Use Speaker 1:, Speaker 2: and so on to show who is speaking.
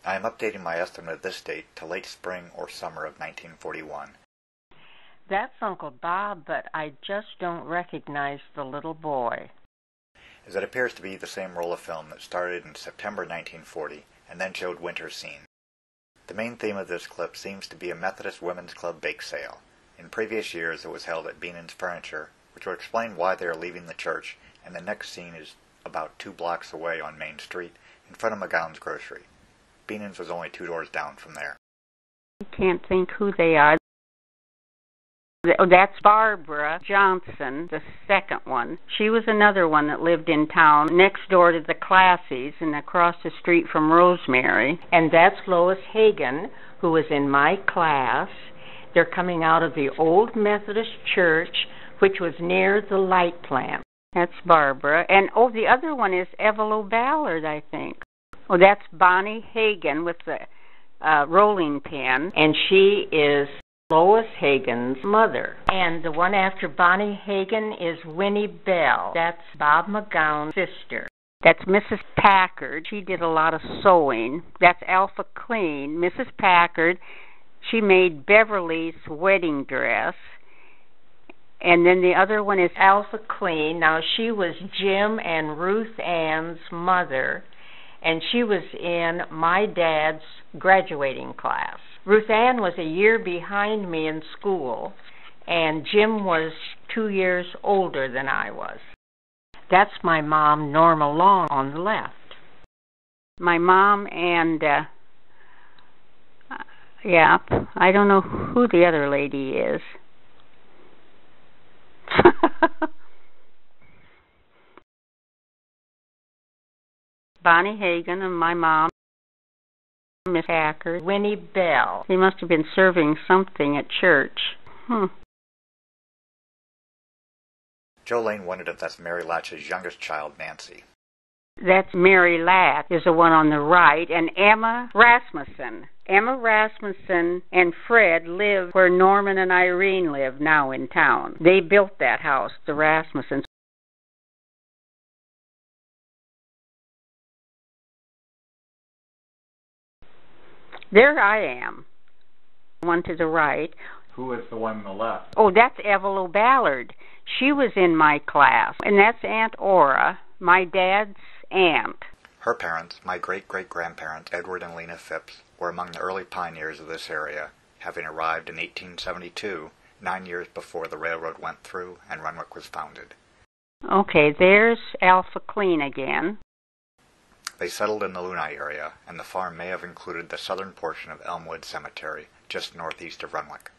Speaker 1: I am updating my estimate of this date to late spring or summer of 1941.
Speaker 2: That's Uncle Bob, but I just don't recognize the little boy.
Speaker 1: As it appears to be the same roll of film that started in September 1940 and then showed winter scene. The main theme of this clip seems to be a Methodist Women's Club bake sale. In previous years it was held at Beanan's Furniture, which will explain why they are leaving the church, and the next scene is about 2 blocks away on Main Street, in front of McGowan's grocery. Beanan's was only 2 doors down from there.
Speaker 2: I can't think who they are. Oh, that's Barbara Johnson, the second one. She was another one that lived in town next door to the Classies and across the street from Rosemary. And that's Lois Hagan, who was in my class. They're coming out of the Old Methodist Church, which was near the light plant. That's Barbara. And, oh, the other one is Evelyn Ballard, I think. Oh, that's Bonnie Hagan with the rolling pin, and she is Lois Hagan's mother. And the one after Bonnie Hagan is Winnie Bell. That's Bob McGowan's sister. That's Mrs. Packard. She did a lot of sewing. That's Alpha Clean. Mrs. Packard, she made Beverly's wedding dress. And then the other one is Alpha Clean. Now, she was Jim and Ruth Ann's mother, and she was in my dad's graduating class. Ruth Ann was a year behind me in school, and Jim was 2 years older than I was. That's my mom, Norma Long, on the left. My mom and, yeah, I don't know who the other lady is. Bonnie Hagan and my mom, Miss Packard, Winnie Bell. They must have been serving something at church.
Speaker 1: Joe Lane wondered if that's Mary Latch's youngest child, Nancy.
Speaker 2: That's Mary Latch, is the one on the right, and Emma Rasmussen. Emma Rasmussen and Fred live where Norman and Irene live now in town. They built that house, the Rasmussens. There I am. One to the right.
Speaker 1: Who is the one on the left?
Speaker 2: Oh, that's Evelyn Ballard. She was in my class. And that's Aunt Ora, my dad's aunt.
Speaker 1: Her parents, my great-great-grandparents, Edward and Lena Phipps, were among the early pioneers of this area, having arrived in 1872, 9 years before the railroad went through and Renwick was founded.
Speaker 2: Okay, there's Alpha Clean again.
Speaker 1: They settled in the Lunai area, and the farm may have included the southern portion of Elmwood Cemetery, just northeast of Renwick.